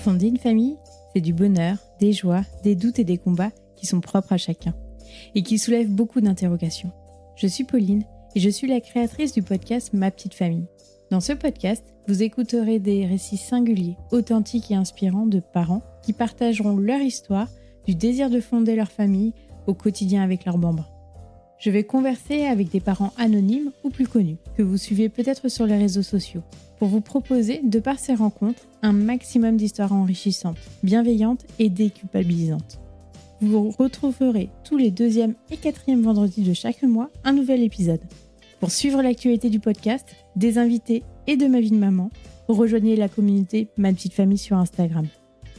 Fonder une famille, c'est du bonheur, des joies, des doutes et des combats qui sont propres à chacun et qui soulèvent beaucoup d'interrogations. Je suis Pauline et je suis la créatrice du podcast Ma Petite Famille. Dans ce podcast, vous écouterez des récits singuliers, authentiques et inspirants de parents qui partageront leur histoire, du désir de fonder leur famille au quotidien avec leurs bambins. Je vais converser avec des parents anonymes ou plus connus, que vous suivez peut-être sur les réseaux sociaux, pour vous proposer, de par ces rencontres, un maximum d'histoires enrichissantes, bienveillantes et déculpabilisantes. Vous retrouverez tous les 2e et 4e vendredis de chaque mois un nouvel épisode. Pour suivre l'actualité du podcast, des invités et de ma vie de maman, rejoignez la communauté Ma Petite Famille sur Instagram.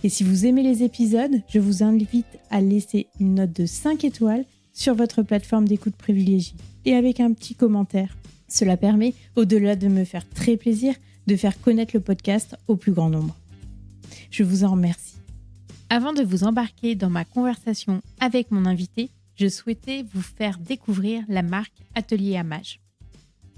Et si vous aimez les épisodes, je vous invite à laisser une note de 5 étoiles sur votre plateforme d'écoute privilégiée et avec un petit commentaire. Cela permet, au-delà de me faire très plaisir, de faire connaître le podcast au plus grand nombre. Je vous en remercie. Avant de vous embarquer dans ma conversation avec mon invité, je souhaitais vous faire découvrir la marque Atelier Amage.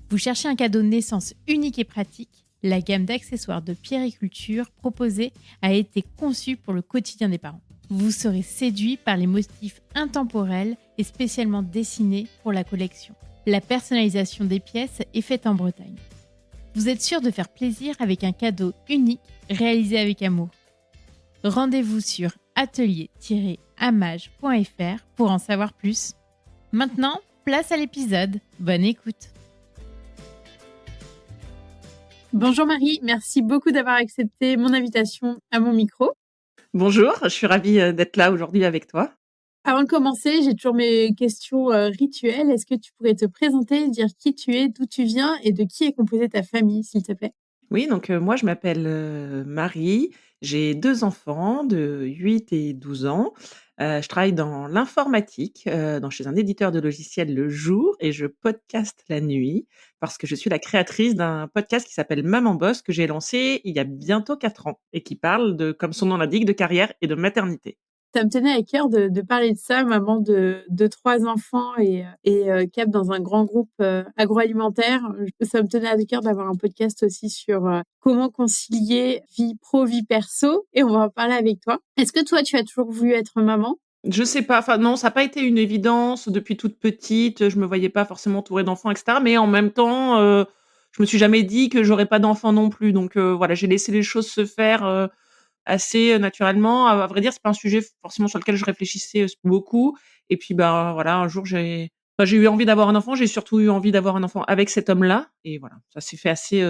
Vous cherchez un cadeau de naissance unique et pratique? La gamme d'accessoires de pierriculture proposée a été conçue pour le quotidien des parents. Vous serez séduit par les motifs intemporels et spécialement dessinés pour la collection. La personnalisation des pièces est faite en Bretagne. Vous êtes sûr de faire plaisir avec un cadeau unique réalisé avec amour. Rendez-vous sur atelier-amage.fr pour en savoir plus. Maintenant, place à l'épisode. Bonne écoute. Bonjour Marie, merci beaucoup d'avoir accepté mon invitation à mon micro. Bonjour, je suis ravie d'être là aujourd'hui avec toi. Avant de commencer, j'ai toujours mes questions rituelles. Est-ce que tu pourrais te présenter, dire qui tu es, d'où tu viens et de qui est composée ta famille, s'il te plaît? Oui, donc moi je m'appelle Marie, j'ai 2 enfants de 8 et 12 ans. Je travaille dans l'informatique, chez un éditeur de logiciels le jour et je podcaste la nuit parce que je suis la créatrice d'un podcast qui s'appelle Maman Boss que j'ai lancé il y a bientôt 4 ans et qui parle de, comme son nom l'indique, de carrière et de maternité. Ça me tenait à cœur de parler de ça, maman de 3 enfants et cap dans un grand groupe agroalimentaire. Ça me tenait à cœur d'avoir un podcast aussi sur comment concilier vie pro, vie perso, et on va en parler avec toi. Est-ce que toi, tu as toujours voulu être maman? Je sais pas, enfin non, ça a pas été une évidence depuis toute petite, je me voyais pas forcément entourée d'enfants et cetera, mais en même temps, je me suis jamais dit que j'aurais pas d'enfants non plus, donc voilà, j'ai laissé les choses se faire, assez naturellement. À vrai dire, c'est pas un sujet forcément sur lequel je réfléchissais, beaucoup et puis, bah, voilà, un jour j'ai eu envie d'avoir un enfant, j'ai surtout eu envie d'avoir un enfant avec cet homme-là et voilà, ça s'est fait assez,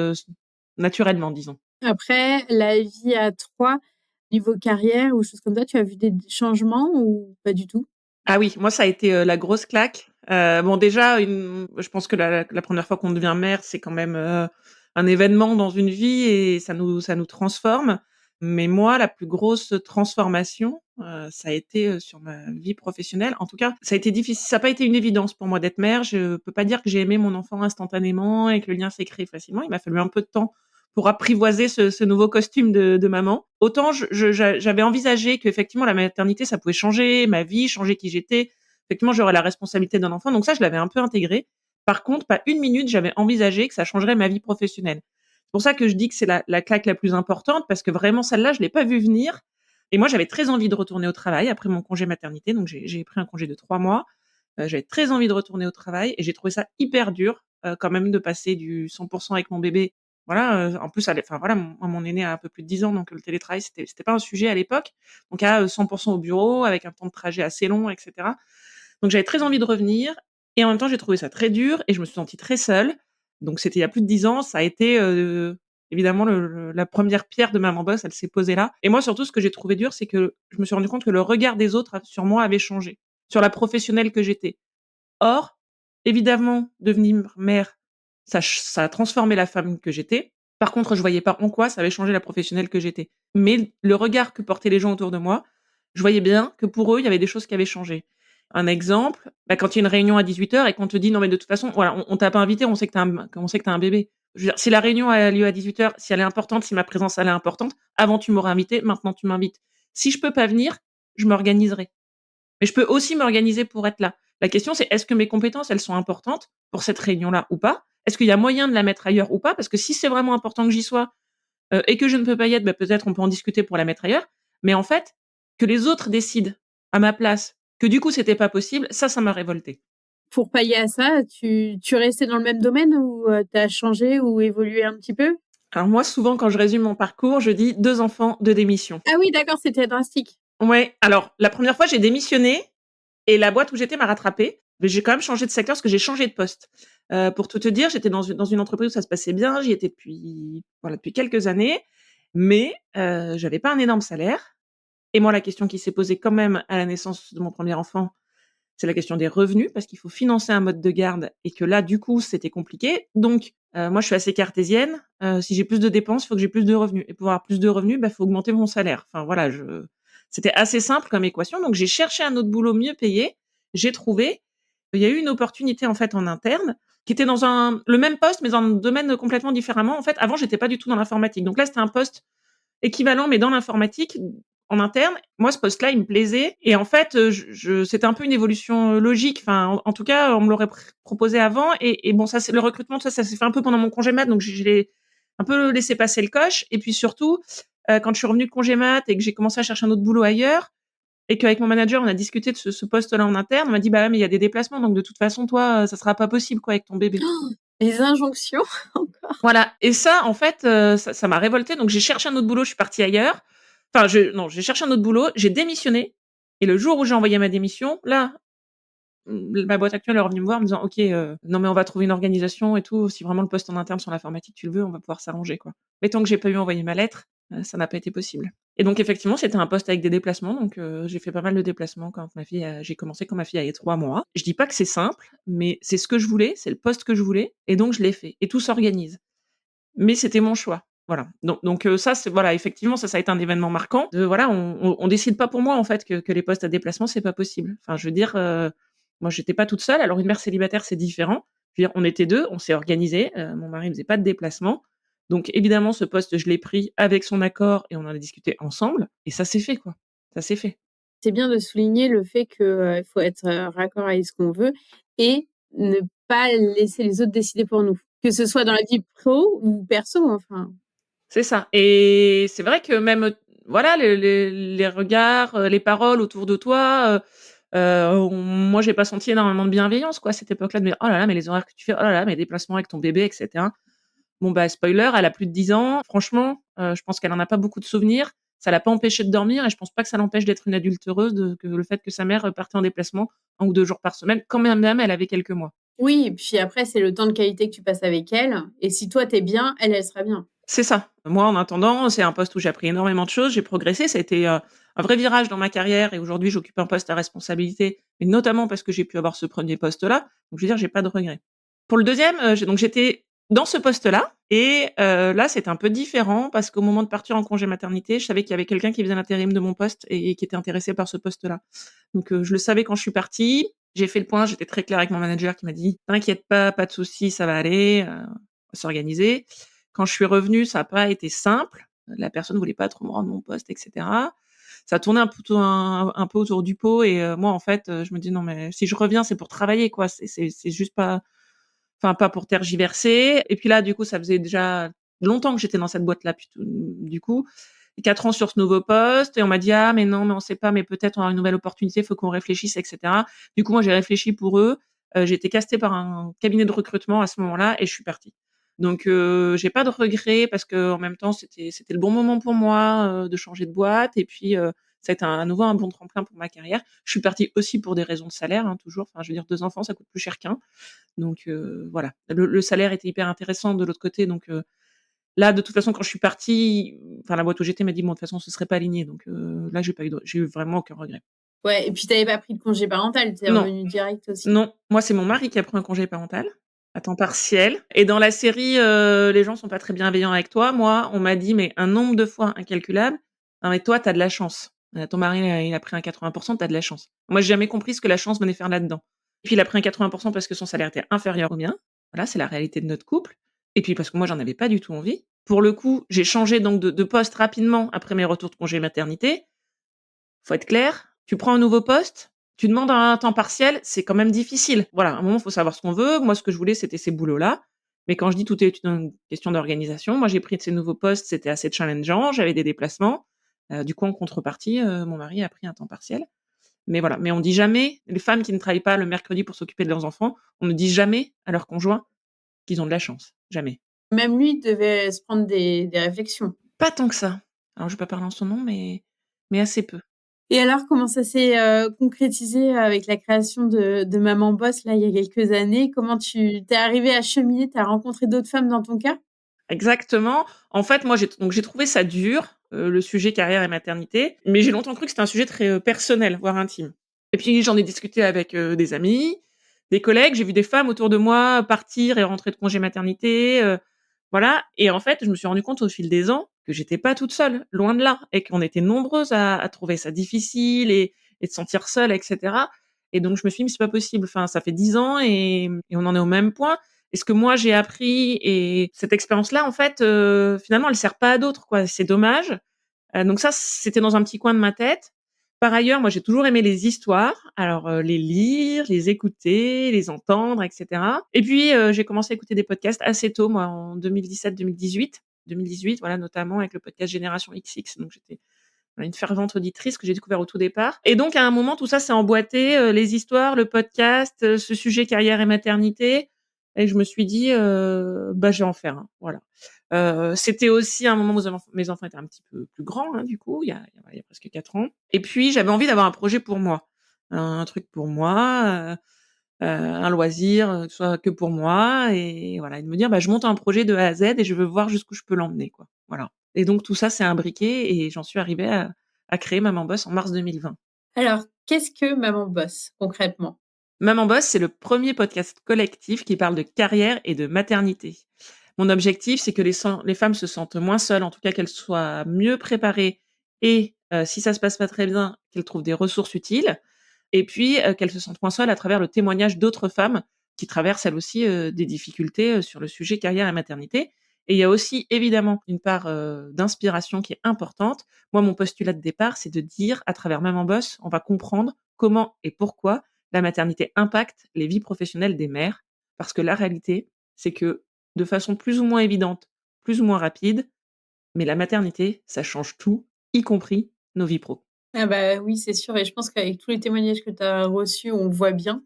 naturellement, disons. Après, la vie à 3, niveau carrière ou choses comme ça, tu as vu des changements ou pas du tout? Ah oui, moi ça a été, la grosse claque. Bon déjà je pense que la 1re fois qu'on devient mère, c'est quand même, un événement dans une vie et ça nous transforme. Mais moi, la plus grosse transformation, ça a été, sur ma vie professionnelle. En tout cas, ça a été difficile, ça a pas été une évidence pour moi d'être mère. Je peux pas dire que j'ai aimé mon enfant instantanément et que le lien s'est créé facilement. Il m'a fallu un peu de temps pour apprivoiser ce nouveau costume de maman. Autant j'avais envisagé qu'effectivement la maternité, ça pouvait changer ma vie, changer qui j'étais. Effectivement, j'aurais la responsabilité d'un enfant, donc ça, je l'avais un peu intégré. Par contre, pas une minute, j'avais envisagé que ça changerait ma vie professionnelle. C'est pour ça que je dis que c'est la claque la plus importante, parce que vraiment celle-là, je l'ai pas vue venir. Et moi, j'avais très envie de retourner au travail après mon congé maternité, donc j'ai pris un congé de 3 mois. J'avais très envie de retourner au travail et j'ai trouvé ça hyper dur, quand même de passer du 100% avec mon bébé. Voilà, en plus, enfin voilà, mon aîné a un peu plus de 10 ans, donc le télétravail, c'était pas un sujet à l'époque. Donc à 100% au bureau, avec un temps de trajet assez long, et cetera. Donc j'avais très envie de revenir et en même temps, j'ai trouvé ça très dur et je me suis sentie très seule. Donc c'était il y a plus de 10 ans, ça a été, évidemment la 1re pierre de Maman Boss, elle s'est posée là. Et moi, surtout, ce que j'ai trouvé dur, c'est que je me suis rendu compte que le regard des autres sur moi avait changé, sur la professionnelle que j'étais. Or, évidemment, devenir mère, ça a transformé la femme que j'étais. Par contre, je voyais pas en quoi ça avait changé la professionnelle que j'étais. Mais le regard que portaient les gens autour de moi, je voyais bien que pour eux, il y avait des choses qui avaient changé. Un exemple, bah, quand il y a une réunion à 18h et qu'on te dit: «Non mais de toute façon, voilà, on t'a pas invité, on sait que tu as un bébé». Je veux dire, si la réunion a lieu à 18h, si elle est importante, si ma présence elle est importante, avant tu m'aurais invité, maintenant tu m'invites. Si je peux pas venir, je m'organiserai. Mais je peux aussi m'organiser pour être là. La question, c'est est-ce que mes compétences, elles sont importantes pour cette réunion-là ou pas? Est-ce qu'il y a moyen de la mettre ailleurs ou pas? Parce que si c'est vraiment important que j'y sois, et que je ne peux pas y être, bah, peut-être on peut en discuter pour la mettre ailleurs. Mais en fait, que les autres décident à ma place, que du coup c'était pas possible, ça m'a révoltée. Pour pallier à ça, tu restais dans le même domaine ou tu as changé ou évolué un petit peu? Alors moi, souvent, quand je résume mon parcours, je dis 2 enfants, 2 démissions. Ah oui, d'accord, c'était drastique. Ouais, alors la première fois, j'ai démissionné et la boîte où j'étais m'a rattrapée, mais j'ai quand même changé de secteur parce que j'ai changé de poste. Pour tout te dire, j'étais dans une entreprise où ça se passait bien, j'y étais depuis quelques années, mais j'avais pas un énorme salaire et moi, la question qui s'est posée quand même à la naissance de mon premier enfant, c'est la question des revenus parce qu'il faut financer un mode de garde et que là, du coup, c'était compliqué. Donc, moi, je suis assez cartésienne. Si j'ai plus de dépenses, il faut que j'ai plus de revenus et pour avoir plus de revenus, bah, faut augmenter mon salaire. Enfin voilà, c'était assez simple comme équation. Donc j'ai cherché un autre boulot mieux payé. J'ai trouvé. Il y a eu une opportunité en fait en interne qui était dans le même poste mais dans un domaine complètement différemment. En fait, avant, j'étais pas du tout dans l'informatique. Donc là, c'était un poste équivalent mais dans l'informatique en interne. Moi, ce poste-là, il me plaisait et en fait, c'était un peu une évolution, logique. Enfin, en tout cas, on me l'aurait proposé avant et bon, ça c'est le recrutement, ça s'est fait un peu pendant mon congé mat, donc je l'ai un peu laissé passer le coche et puis surtout, quand je suis revenue de congé mat et que j'ai commencé à chercher un autre boulot ailleurs et qu'avec mon manager, on a discuté de ce poste-là en interne, on m'a dit: «Bah ouais, mais il y a des déplacements, donc de toute façon, toi, ça sera pas possible, quoi, avec ton bébé». Les injonctions encore. Voilà et ça, en fait, ça m'a révoltée, donc j'ai cherché un autre boulot, je suis partie ailleurs. Enfin, non, j'ai cherché un autre boulot, j'ai démissionné et le jour où j'ai envoyé ma démission, là, ma boîte actuelle est revenue me voir en me disant: «OK, non mais on va trouver une organisation et tout, si vraiment le poste en interne sur l'informatique, tu le veux, on va pouvoir s'arranger, quoi». Mais tant que j'ai pas eu envoyé ma lettre, ça n'a pas été possible et donc effectivement, c'était un poste avec des déplacements, donc j'ai fait pas mal de déplacements j'ai commencé quand ma fille avait 3 mois. Je dis pas que c'est simple, mais c'est ce que je voulais, c'est le poste que je voulais et donc je l'ai fait et tout s'organise. Mais c'était mon choix. Voilà. Donc ça, c'est voilà, effectivement, ça a été un événement marquant de voilà, on décide pas pour moi, en fait, que les postes à déplacement, c'est pas possible. Enfin, je veux dire, moi, j'étais pas toute seule. Alors une mère célibataire, c'est différent. Je veux dire, on était 2, on s'est organisés, mon mari faisait pas de déplacement. Donc évidemment, ce poste, je l'ai pris avec son accord et on en a discuté ensemble et ça s'est fait, quoi. Ça s'est fait. C'est bien de souligner le fait que, il faut être, raccord avec ce qu'on veut et ne pas laisser les autres décider pour nous. Que ce soit dans la vie pro ou perso, enfin. C'est ça et c'est vrai que même, voilà, les regards, les paroles autour de toi, moi, j'ai pas senti énormément de bienveillance, quoi, à cette époque-là, de me dire: «Oh là là, mais les horaires que tu fais, oh là là, mais les déplacements avec ton bébé» et cetera. Bon, bah, spoiler, elle a plus de 10 ans. Franchement, je pense qu'elle en a pas beaucoup de souvenirs. Ça l'a pas empêchée de dormir et je pense pas que ça l'empêche d'être une adulte heureuse que le fait que sa mère, partait en déplacement 1 ou 2 jours par semaine, quand même elle avait quelques mois. Oui, et puis après, c'est le temps de qualité que tu passes avec elle et si toi, tu es bien, elle sera bien. C'est ça. Moi, en attendant, c'est un poste où j'ai appris énormément de choses, j'ai progressé, ça a été, un vrai virage dans ma carrière et aujourd'hui, j'occupe un poste à responsabilité, mais notamment parce que j'ai pu avoir ce premier poste-là. Donc je veux dire, j'ai pas de regrets. Pour le deuxième, j'étais dans ce poste-là et là, c'était un peu différent parce qu'au moment de partir en congé maternité, je savais qu'il y avait quelqu'un qui faisait l'intérim de mon poste et qui était intéressé par ce poste-là. Donc je le savais quand je suis partie, j'ai fait le point, j'étais très claire avec mon manager qui m'a dit: «T'inquiète pas de souci, ça va aller, on va s'organiser». Quand je suis revenue, ça a pas été simple. La personne voulait pas trop me rendre mon poste et cetera. Ça tournait un peu autour du pot et moi, en fait, je me dis: «Non, mais si je reviens, c'est pour travailler, quoi. C'est juste pas enfin, pas pour tergiverser» et puis là, du coup, ça faisait déjà longtemps que j'étais dans cette boîte-là, puis du coup, 4 ans sur ce nouveau poste et on m'a dit: «Ah mais non, mais on sait pas, mais peut-être on aura une nouvelle opportunité, faut qu'on réfléchisse» et cetera. Du coup, moi, j'ai réfléchi pour eux. J'ai été castée par un cabinet de recrutement à ce moment-là et je suis partie. Donc j'ai pas de regrets parce qu'en même temps, c'était le bon moment pour moi, de changer de boîte et puis, ça a été à nouveau un bon tremplin pour ma carrière. Je suis partie aussi pour des raisons de salaire, hein, toujours. Enfin, je veux dire 2 enfants, ça coûte plus cher qu'un. Donc voilà. Le salaire était hyper intéressant de l'autre côté donc là, de toute façon, quand je suis partie, enfin la boîte où j'étais m'a dit: «Bon, de toute façon, ce serait pas aligné». Donc là, j'ai eu vraiment aucun regret. Ouais, et puis tu avais pas pris de congé parental, tu es Non, revenue direct aussi? non, moi, c'est mon mari qui a pris un congé parental à temps partiel et dans la série, Les gens sont pas très bienveillants avec toi, moi, on m'a dit, mais un nombre de fois incalculable: «Non mais toi, tu as de la chance. Ton mari, il a pris un 80 tu as de la chance». Moi, j'ai jamais compris ce que la chance venait faire là-dedans. Et puis il a pris un 80 parce que son salaire était inférieur au mien. Voilà, c'est la réalité de notre couple et puis parce que moi, j'en avais pas du tout envie. Pour le coup, j'ai changé donc de poste rapidement après mes retours de congé maternité. Faut être clair, tu prends un nouveau poste, tu demandes un temps partiel, c'est quand même difficile. Voilà, à un moment, faut savoir ce qu'on veut. Moi, ce que je voulais, c'était ces boulots-là Mais quand je dis tout est une question d'organisation, moi j'ai pris de ces nouveaux postes, c'était assez challengeant, j'avais des déplacements. Du coup, en contrepartie, mon mari a pris un temps partiel. Mais voilà, mais on dit jamais les femmes qui ne travaillent pas le mercredi pour s'occuper de leurs enfants, on ne dit jamais à leurs conjoints qu'ils ont de la chance, jamais. Même lui devait se prendre des réflexions. Pas tant que ça. Alors je vais pas parler en son nom, mais assez peu. Et alors, comment ça s'est concrétisé avec la création de Maman Boss, là, il y a quelques années? Comment tu t'es arrivée à cheminer? Tu as rencontré d'autres femmes dans ton cas? Exactement. En fait, moi, j'ai trouvé ça dur, le sujet carrière et maternité, mais j'ai longtemps cru que c'était un sujet très, personnel, voire intime. Et puis j'en ai discuté avec, des amis, des collègues. J'ai vu des femmes autour de moi partir et rentrer de congé maternité, voilà. Et en fait, je me suis rendu compte au fil des ans que j'étais pas toute seule, loin de là, et qu'on était nombreuses à trouver ça difficile et de se sentir seule, et cetera. Et donc je me suis dit: «Mais c'est pas possible, enfin, ça fait 10 ans et on en est au même point». Et ce que moi j'ai appris et cette expérience-là, en fait, finalement, elle sert pas à d'autres, quoi. C'est dommage. Donc ça, c'était dans un petit coin de ma tête. Par ailleurs, moi, j'ai toujours aimé les histoires. Alors, les lire, les écouter, les entendre, et cetera. Et puis, j'ai commencé à écouter des podcasts assez tôt, moi, en 2017-2018. 2018, voilà, notamment avec le podcast Génération XX. Donc j'étais, voilà, une fervente auditrice que j'ai découvert au tout départ. Et donc, à un moment, tout ça s'est emboîté, les histoires, le podcast, ce sujet carrière et maternité. Et je me suis dit, bah, je vais en faire un, voilà. C'était aussi un moment où mes enfants étaient un petit peu plus grands, hein, du coup, il y a presque 4 ans. Et puis, j'avais envie d'avoir un projet pour moi. Un truc pour moi, un loisir, que ce soit que pour moi et voilà, et de me dire: «Bah, je monte un projet de A à Z et je veux voir jusqu'où je peux l'emmener, quoi». Voilà. Et donc tout ça s'est imbriqué et j'en suis arrivée à créer Maman Boss en mars 2020. Alors, qu'est-ce que Maman Boss, concrètement? Maman Boss, c'est le premier podcast collectif qui parle de carrière et de maternité. Mon objectif, c'est que les femmes se sentent moins seules, en tout cas qu'elles soient mieux préparées et si ça se passe pas très bien, qu'elles trouvent des ressources utiles et puis, qu'elles se sentent moins seules à travers le témoignage d'autres femmes qui traversent elles aussi, des difficultés, sur le sujet carrière et maternité. Et il y a aussi évidemment une part, d'inspiration qui est importante. Moi, mon postulat de départ, c'est de dire à travers Maman Boss, on va comprendre comment et pourquoi la maternité impacte les vies professionnelles des mères. Parce que la réalité, c'est que de façon plus ou moins évidente, plus ou moins rapide, mais la maternité, ça change tout, y compris nos vies pro. Ah bah, oui, c'est sûr et je pense qu'avec tous les témoignages que tu as reçus, on voit bien.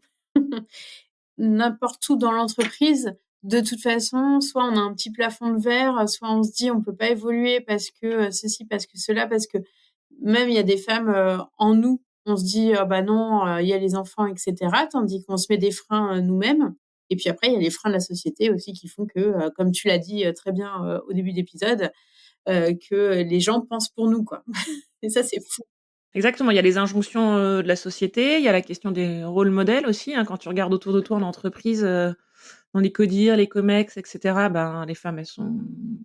N'importe où dans l'entreprise, de toute façon, soit on a un petit plafond de verre, soit on se dit: «On peut pas évoluer parce que, ceci, parce que cela», parce que même il y a des femmes, en nous, on se dit: «Ah bah non, il y a les enfants et cetera», tandis qu'on se met des freins, nous-mêmes et puis après il y a les freins de la société aussi qui font que, comme tu l'as dit, très bien, au début d'épisode, que les gens pensent pour nous, quoi et ça, c'est fou. Exactement, il y a les injonctions, de la société, il y a la question des rôles modèles aussi, hein. Quand tu regardes autour de toi en entreprise, dans les CODIR, les COMEX et cetera, ben, les femmes, elles sont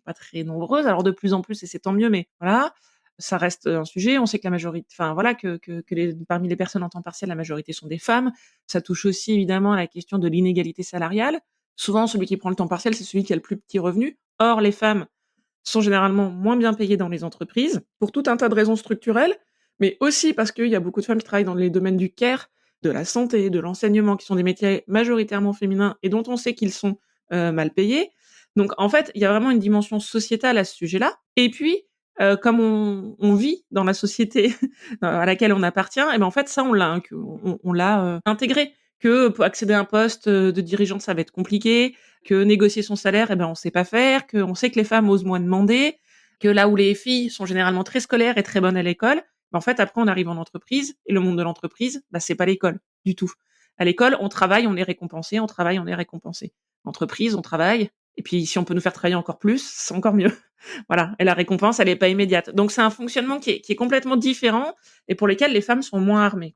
pas très nombreuses. Alors de plus en plus et c'est tant mieux, mais voilà, ça reste, un sujet. On sait que la majorité enfin voilà, que les parmi les personnes en temps partiel, la majorité sont des femmes. Ça touche aussi évidemment à la question de l'inégalité salariale. Souvent, celui qui prend le temps partiel, c'est celui qui a le plus petit revenu. Or, les femmes sont généralement moins bien payées dans les entreprises, pour tout un tas de raisons structurelles, mais aussi parce qu'il y a beaucoup de femmes qui travaillent dans les domaines du care, de la santé, de l'enseignement, qui sont des métiers majoritairement féminins et dont on sait qu'ils sont, mal payés. Donc en fait, il y a vraiment une dimension sociétale à ce sujet-là. Et puis, comme on vit dans la société à laquelle on appartient, et ben, en fait, ça, on l'a, hein, on l'a, intégré. Que pour accéder à un poste, de dirigeante, ça va être compliqué, que négocier son salaire, eh ben, on sait pas faire, qu'on sait que les femmes osent moins demander, que là où les filles sont généralement très scolaires et très bonnes à l'école, bah, en fait, après, on arrive en entreprise et le monde de l'entreprise, bah, c'est pas l'école du tout. À l'école, on travaille, on est récompensé, on travaille, on est récompensé. Entreprise, on travaille et puis si on peut nous faire travailler encore plus, c'est encore mieux. Voilà, et la récompense, elle est pas immédiate. Donc c'est un fonctionnement qui est complètement différent et pour lequel les femmes sont moins armées.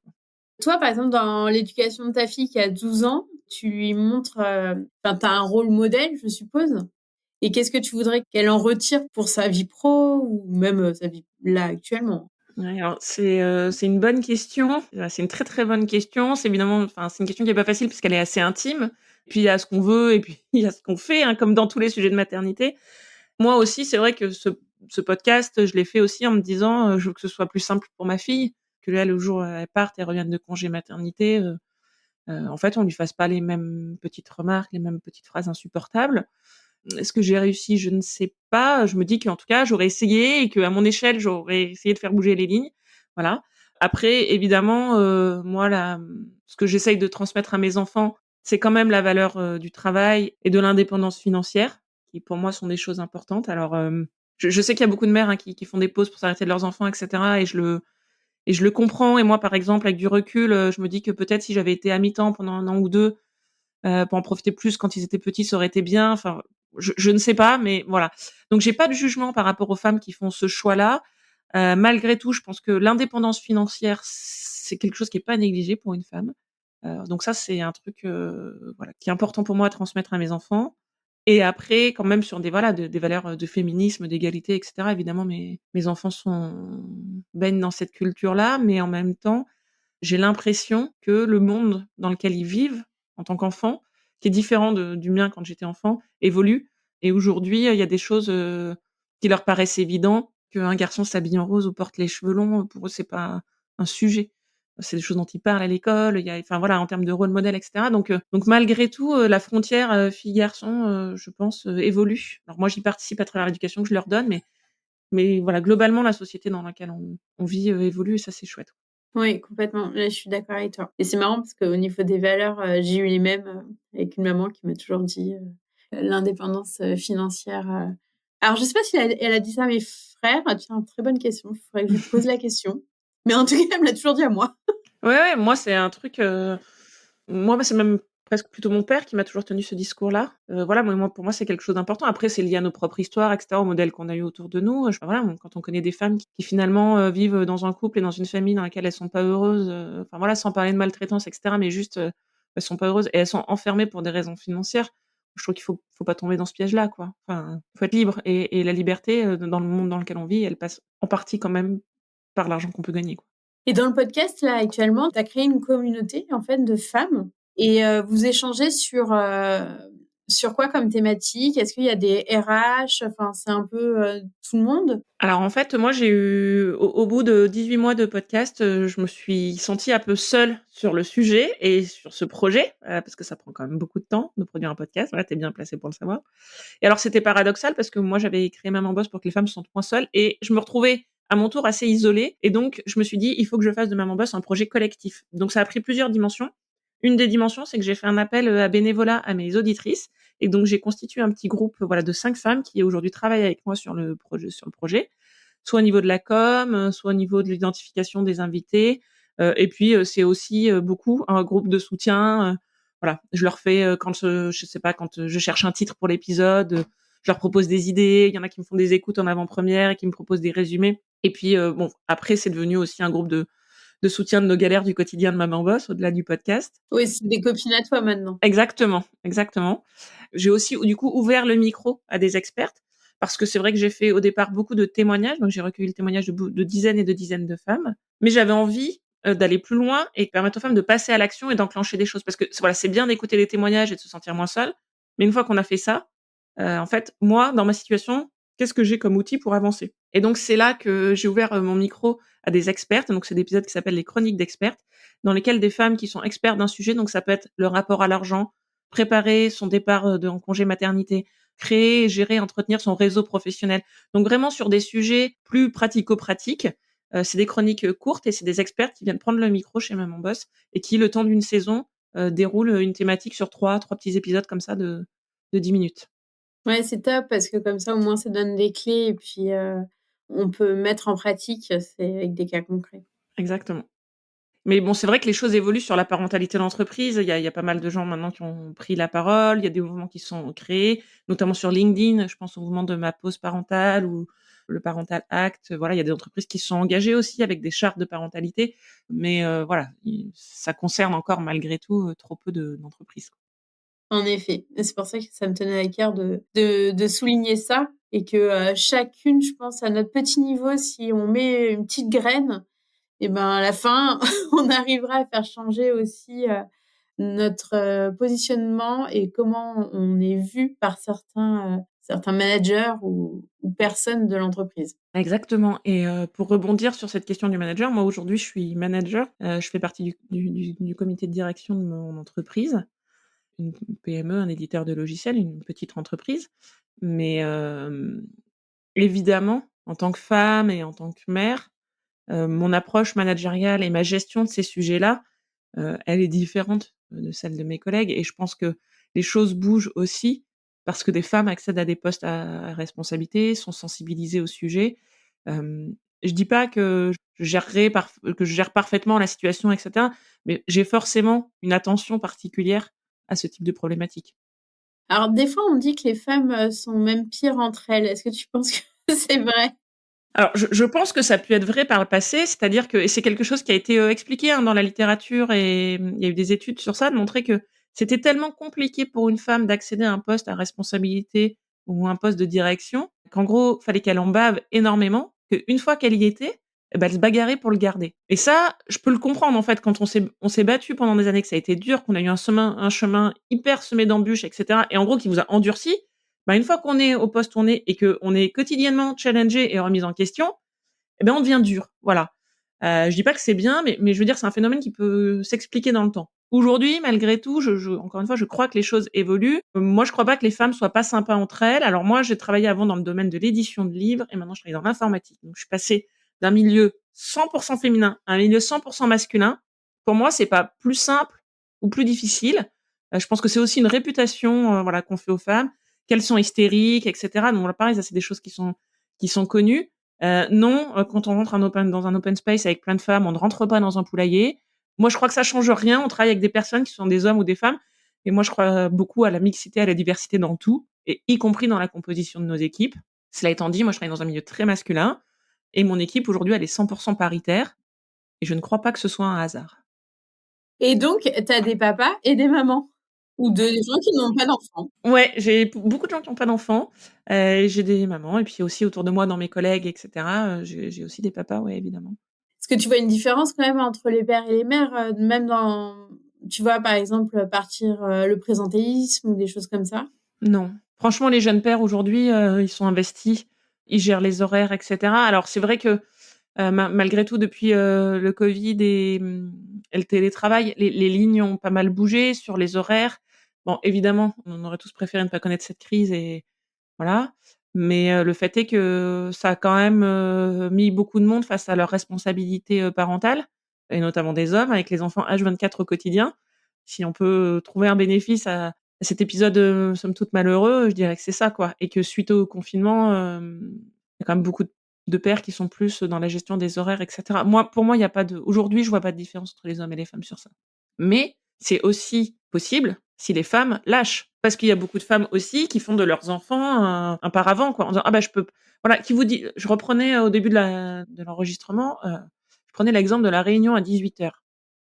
Toi, par exemple, dans l'éducation de ta fille qui a 12 ans, tu lui montres, enfin, tu as un rôle modèle, je suppose? Et qu'est-ce que tu voudrais qu'elle en retire pour sa vie pro ou même, sa vie là, actuellement? Ouais, alors c'est une bonne question. C'est une très, très bonne question. C'est évidemment enfin, c'est une question qui est pas facile puisqu'elle est assez intime. Puis il y a ce qu'on veut et puis il y a ce qu'on fait, hein, comme dans tous les sujets de maternité. Moi aussi, c'est vrai que ce podcast, je l'ai fait aussi en me disant, je veux que ce soit plus simple pour ma fille, que là, le jour où elle parte, elle revienne de congé maternité, en fait, on lui fasse pas les mêmes petites remarques, les mêmes petites phrases insupportables. Est-ce que j'ai réussi? Je ne sais pas. Je me dis qu'en tout cas, j'aurais essayé et qu'à mon échelle, j'aurais essayé de faire bouger les lignes. Voilà. Après, évidemment, moi, ce que j'essaye de transmettre à mes enfants, c'est quand même la valeur, du travail et de l'indépendance financière, qui pour moi sont des choses importantes. Alors, je sais qu'il y a beaucoup de mères, hein, qui font des pauses pour s'arrêter de leurs enfants et cetera, et je le comprends. Et moi, par exemple, avec du recul, je me dis que peut-être si j'avais été à mi-temps pendant 1 an ou 2, pour en profiter plus quand ils étaient petits, ça aurait été bien. Enfin, je ne sais pas, mais voilà. Donc j'ai pas de jugement par rapport aux femmes qui font ce choix-là. Malgré tout, je pense que l'indépendance financière, c'est quelque chose qui est pas négligé pour une femme. Donc ça, c'est un truc, voilà, qui est important pour moi à transmettre à mes enfants. Et après, quand même sur des valeurs, de féminisme, d'égalité et cetera. Évidemment, mes enfants baignent dans cette culture-là, mais en même temps, j'ai l'impression que le monde dans lequel ils vivent en tant qu'enfants, qui est différent du mien quand j'étais enfant, évolue. Et aujourd'hui, il y a des choses, qui leur paraissent évidents, qu'un garçon s'habille en rose ou porte les cheveux longs, pour eux, c'est pas un sujet. C'est des choses dont ils parlent à l'école, il y a enfin voilà, en termes de rôle modèle et cetera. Donc malgré tout, la frontière, fille-garçon, je pense, évolue. Alors moi, j'y participe à travers l'éducation que je leur donne, mais voilà, globalement, la société dans laquelle on vit, évolue et ça, c'est chouette. Oui, complètement. Là, je suis d'accord avec toi. Et c'est marrant parce qu'au niveau des valeurs, j'ai eu les mêmes, avec une maman qui m'a toujours dit, l'indépendance, financière, alors je sais pas si elle a dit ça à mes frères. Ah tiens, très bonne question. Il faudrait que je lui pose la question. Mais en tout cas, elle me l'a toujours dit à moi. Ouais, ouais, moi, c'est un truc, moi, bah, c'est même presque plutôt mon père qui m'a toujours tenu ce discours-là. Voilà, moi, pour moi, c'est quelque chose d'important. Après, c'est lié à nos propres histoires et cetera, aux modèles qu'on a eu autour de nous. Voilà, quand on connaît des femmes qui finalement, vivent dans un couple et dans une famille dans laquelle elles sont pas heureuses, enfin voilà, sans parler de maltraitance et cetera, mais juste, elles sont pas heureuses et elles sont enfermées pour des raisons financières. Je trouve qu'il faut pas tomber dans ce piège-là, quoi. Enfin, faut être libre et la liberté, dans le monde dans lequel on vit, elle passe en partie quand même par l'argent qu'on peut gagner, quoi. Et dans le podcast, là, actuellement, tu as créé une communauté, en fait, de femmes et vous échangez sur quoi comme thématique? Est-ce qu'il y a des RH? Enfin, c'est un peu, tout le monde? Alors en fait, moi j'ai eu au bout de 18 mois de podcast, je me suis sentie un peu seule sur le sujet et sur ce projet, parce que ça prend quand même beaucoup de temps de produire un podcast. Voilà, tu es bien placée pour le savoir. Et alors c'était paradoxal parce que moi j'avais créé Maman Boss pour que les femmes se sentent moins seules et je me retrouvais à mon tour assez isolée et donc je me suis dit: «Il faut que je fasse de Maman Boss un projet collectif». Donc ça a pris plusieurs dimensions. Une des dimensions, c'est que j'ai fait un appel, à bénévolat à mes auditrices et donc j'ai constitué un petit groupe, voilà, de 5 femmes qui aujourd'hui travaillent avec moi sur le projet, soit au niveau de la com, soit au niveau de l'identification des invités, et puis, c'est aussi, beaucoup un groupe de soutien, voilà. Je leur fais, quand, je sais pas, quand, je cherche un titre pour l'épisode, je leur propose des idées. Il y en a qui me font des écoutes en avant-première et qui me proposent des résumés et puis, bon, après c'est devenu aussi un groupe de soutien de nos galères du quotidien de Maman Boss, au-delà du podcast. Oui, c'est des copines à toi maintenant. Exactement, exactement. J'ai aussi, du coup, ouvert le micro à des expertes parce que c'est vrai que j'ai fait au départ beaucoup de témoignages, donc j'ai recueilli le témoignage de dizaines et de dizaines de femmes, mais j'avais envie, d'aller plus loin et permettre aux femmes de passer à l'action et d'enclencher des choses parce que voilà, c'est bien d'écouter les témoignages et de se sentir moins seule, mais une fois qu'on a fait ça, en fait, moi, dans ma situation, qu'est-ce que j'ai comme outil pour avancer? Et donc c'est là que j'ai ouvert, mon micro à des expertes, donc c'est des épisodes qui s'appellent les chroniques d'expertes, dans lesquelles des femmes qui sont expertes d'un sujet, donc ça peut être le rapport à l'argent, préparer son départ, en congé maternité, créer, gérer, entretenir son réseau professionnel. Donc vraiment sur des sujets plus pratico-pratiques, c'est des chroniques, courtes et c'est des experts qui viennent prendre le micro chez Maman Boss et qui, le temps d'une saison, déroulent, une thématique sur trois petits épisodes comme ça de 10 minutes. Ouais, c'est top parce que comme ça, au moins, ça donne des clés et puis, on peut mettre en pratique, c'est avec des cas concrets. Exactement. Mais bon, c'est vrai que les choses évoluent sur la parentalité d'entreprise. Il y a pas mal de gens maintenant qui ont pris la parole. Il y a des mouvements qui sont créés, notamment sur LinkedIn. Je pense au mouvement de ma pause parentale ou le Parental Act. Voilà, il y a des entreprises qui se sont engagées aussi avec des chartes de parentalité. Mais voilà, ça concerne encore malgré tout, trop peu d'entreprises. En effet, et c'est pour ça que ça me tenait à cœur de souligner ça et que, chacune, je pense, à notre petit niveau, si on met une petite graine et ben, à la fin, on arrivera à faire changer aussi, notre, positionnement et comment on est vu par certains, certains managers ou personnes de l'entreprise. Exactement. Et pour rebondir sur cette question du manager, moi aujourd'hui je suis manager, je fais partie du comité de direction de mon entreprise, une PME, un éditeur de logiciels, une petite entreprise. Mais évidemment, en tant que femme et en tant que mère, mon approche managériale et ma gestion de ces sujets-là, elle est différente de celle de mes collègues et je pense que les choses bougent aussi parce que des femmes accèdent à des postes à responsabilité, sont sensibilisées au sujet. Je dis pas que je gère parfaitement la situation et cetera, mais j'ai forcément une attention particulière à ce type de problématique. Alors des fois, on dit que les femmes, sont même pires entre elles. Est-ce que tu penses que c'est vrai? Alors, je pense que ça a pu être vrai par le passé, c'est-à-dire que et c'est quelque chose qui a été, expliqué, hein, dans la littérature et il y a eu des études sur ça, de montrer que c'était tellement compliqué pour une femme d'accéder à un poste à responsabilité ou un poste de direction, qu'en gros, fallait qu'elle en bave énormément, qu'une fois qu'elle y était, et bah, elle se bagarrait pour le garder. Et ça, je peux le comprendre, en fait, quand on s'est battu pendant des années, que ça a été dur, qu'on a eu un chemin hyper semé d'embûches et cetera et en gros qui vous a endurci, bah, une fois qu'on est au poste où on est et qu'on est quotidiennement challengé et remis en question, eh ben, on devient dur, voilà. Je dis pas que c'est bien, mais je veux dire, c'est un phénomène qui peut s'expliquer dans le temps. Aujourd'hui, malgré tout, encore une fois, je crois que les choses évoluent. Moi, je crois pas que les femmes soient pas sympas entre elles. Alors moi, j'ai travaillé avant dans le domaine de l'édition de livres et maintenant je travaille dans l'informatique. Donc je suis passée d'un milieu 100% féminin à un milieu 100% masculin. Pour moi, c'est pas plus simple ou plus difficile. Je pense que c'est aussi une réputation, voilà, qu'on fait aux femmes, qu'elles sont hystériques et cetera. Donc là, pareil, ça, c'est des choses qui sont connues. Non, quand on rentre dans un open space avec plein de femmes, on ne rentre pas dans un poulailler. Moi, je crois que ça change rien. On travaille avec des personnes qui sont des hommes ou des femmes. Et moi, je crois beaucoup à la mixité, à la diversité dans tout, et y compris dans la composition de nos équipes. Cela étant dit, moi, je travaille dans un milieu très masculin, et mon équipe aujourd'hui, elle est 100% paritaire, et je ne crois pas que ce soit un hasard. Et donc, tu as des papas et des mamans? Ou des gens qui n'ont pas d'enfants? Ouais, j'ai beaucoup de gens qui ont pas d'enfants, j'ai des mamans, et puis aussi autour de moi, dans mes collègues, et cetera, j'ai aussi des papas, ouais, évidemment. Est-ce que tu vois une différence quand même entre les pères et les mères, même dans tu vois, par exemple, partir, le présentéisme ou des choses comme ça? Non. Franchement, les jeunes pères aujourd'hui, ils sont investis, ils gèrent les horaires et cetera. Alors c'est vrai que, malgré tout depuis, le covid et le télétravail, les lignes ont pas mal bougé sur les horaires. Bon, évidemment, on aurait tous préféré ne pas connaître cette crise et voilà. Mais, le fait est que ça a quand même, mis beaucoup de monde face à leurs responsabilités, parentales et notamment des hommes avec les enfants H24 au quotidien. Si on peut trouver un bénéfice à cet épisode, somme toute malheureux, je dirais que c'est ça, quoi, et que suite au confinement, il y a quand même beaucoup de pères qui sont plus dans la gestion des horaires et cetera. Pour moi, il y a pas de aujourd'hui, je vois pas de différence entre les hommes et les femmes sur ça. Mais c'est aussi possible si les femmes lâchent. Parce qu'il y a beaucoup de femmes aussi qui font de leurs enfants un paravent, quoi, en disant: «Ah bah, je peux» voilà, qui vous dit je reprenais au début de l'enregistrement, je prenais l'exemple de la réunion à 18:00.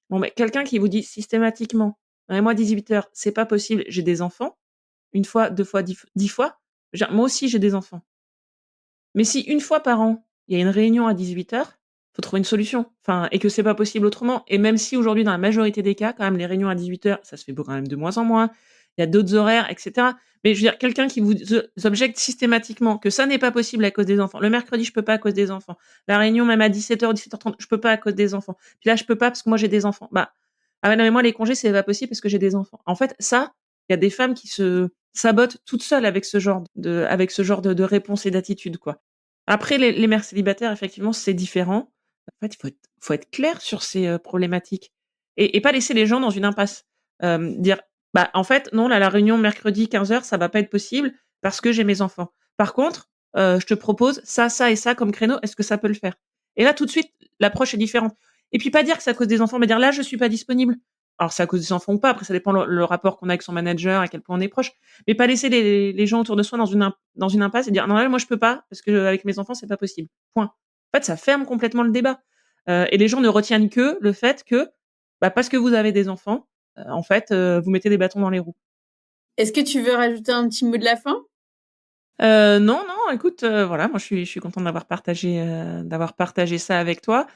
Bon, ben quelqu'un qui vous dit systématiquement: «Ouais, moi 18:00, c'est pas possible, j'ai des enfants», une fois, 2 fois, 10 fois, je veux dire, moi aussi j'ai des enfants. Mais si une fois par an, il y a une réunion à 18:00, faut trouver une solution. Enfin et que c'est pas possible autrement et même si aujourd'hui dans la majorité des cas, quand même les réunions à 18:00, ça se fait quand même de moins en moins. Il y a d'autres horaires et cetera. Mais je veux dire, quelqu'un qui vous objecte systématiquement que ça n'est pas possible à cause des enfants. Le mercredi, je peux pas à cause des enfants. La réunion même à 17:00, 17:30, je peux pas à cause des enfants. Puis là, je peux pas parce que moi j'ai des enfants. Bah, ah ouais, non mais moi les congés, c'est pas possible parce que j'ai des enfants. En fait, ça, il y a des femmes qui se sabotent toutes seules avec ce genre de réponse et d'attitude, quoi. Après les mères célibataires, effectivement, c'est différent. En fait, il faut être clair sur ces, problématiques et pas laisser les gens dans une impasse. Dire: «Bah, en fait, non, là, la réunion mercredi 15:00, ça va pas être possible parce que j'ai mes enfants. Par contre, je te propose ça, ça et ça comme créneau, est-ce que ça peut le faire?» Et là, tout de suite, l'approche est différente et puis pas dire que c'est à cause des enfants, mais dire: «Là, je suis pas disponible». Alors c'est à cause des enfants ou pas, après ça dépend le rapport qu'on a avec son manager, à quel point on est proche, mais pas laisser les gens autour de soi dans une impasse et dire: «Non, là, moi, je peux pas parce que avec mes enfants, c'est pas possible. Point». En fait, ça ferme complètement le débat, et les gens ne retiennent que le fait que, bah, parce que vous avez des enfants, en fait, vous mettez des bâtons dans les roues. Est-ce que tu veux rajouter un petit mot de la fin? Non, non, écoute, voilà, moi je suis contente d'avoir partagé ça avec toi.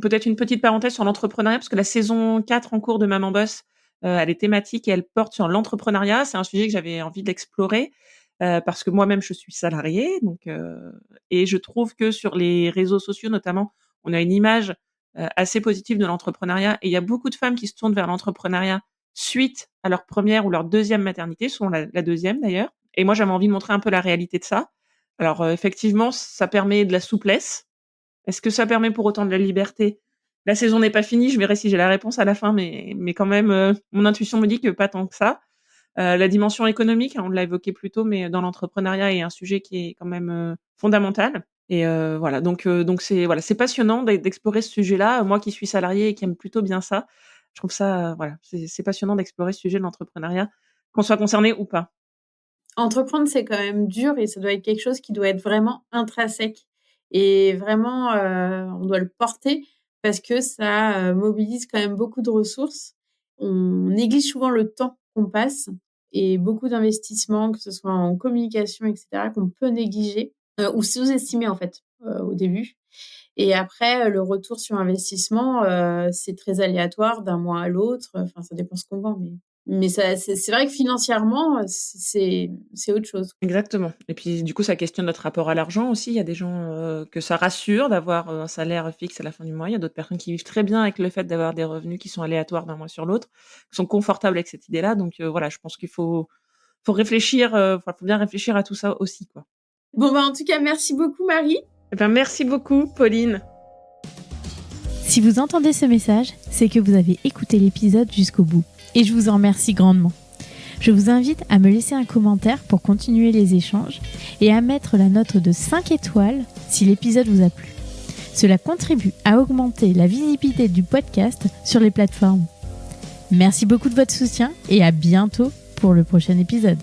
Peut-être une petite parenthèse sur l'entrepreneuriat, parce que la saison 4 en cours de Maman Boss, elle est thématique et elle porte sur l'entrepreneuriat. C'est un sujet que j'avais envie d'explorer parce que moi-même je suis salariée, donc et je trouve que sur les réseaux sociaux notamment, on a une image assez positive de l'entrepreneuriat et il y a beaucoup de femmes qui se tournent vers l'entrepreneuriat suite à leur première ou leur deuxième maternité, souvent la deuxième d'ailleurs. Et moi, j'avais envie de montrer un peu la réalité de ça. Alors effectivement, ça permet de la souplesse. Est-ce que ça permet pour autant de la liberté? La saison n'est pas finie, je verrai si j'ai la réponse à la fin, mais quand même, mon intuition me dit que pas tant que ça. La dimension économique, on l'a évoqué plus tôt, mais dans l'entrepreneuriat est un sujet qui est quand même fondamental. Et voilà, donc c'est passionnant d'explorer ce sujet-là. Moi qui suis salariée et qui aime plutôt bien ça, je trouve ça voilà, c'est passionnant d'explorer ce sujet de l'entrepreneuriat, qu'on soit concerné ou pas. Entreprendre, c'est quand même dur et ça doit être quelque chose qui doit être vraiment intrinsèque et vraiment, on doit le porter parce que ça, mobilise quand même beaucoup de ressources. On néglige souvent le temps qu'on passe et beaucoup d'investissements, que ce soit en communication et cetera, qu'on peut négliger, ou sous-estimer en fait, au début et après, le retour sur investissement, c'est très aléatoire d'un mois à l'autre, enfin ça dépend ce qu'on vend mais ça c'est vrai que financièrement, c'est autre chose. Exactement et puis du coup, ça questionne notre rapport à l'argent aussi. Il y a des gens, que ça rassure d'avoir, un salaire fixe à la fin du mois. Il y a d'autres personnes qui vivent très bien avec le fait d'avoir des revenus qui sont aléatoires d'un mois sur l'autre, qui sont confortables avec cette idée-là donc voilà, je pense qu'il faut réfléchir, faut bien réfléchir à tout ça aussi, quoi. Bon, bah, en tout cas, merci beaucoup Marie. Eh ben, merci beaucoup Pauline. Si vous entendez ce message, c'est que vous avez écouté l'épisode jusqu'au bout. Et je vous en remercie grandement. Je vous invite à me laisser un commentaire pour continuer les échanges et à mettre la note de 5 étoiles si l'épisode vous a plu. Cela contribue à augmenter la visibilité du podcast sur les plateformes. Merci beaucoup de votre soutien et à bientôt pour le prochain épisode.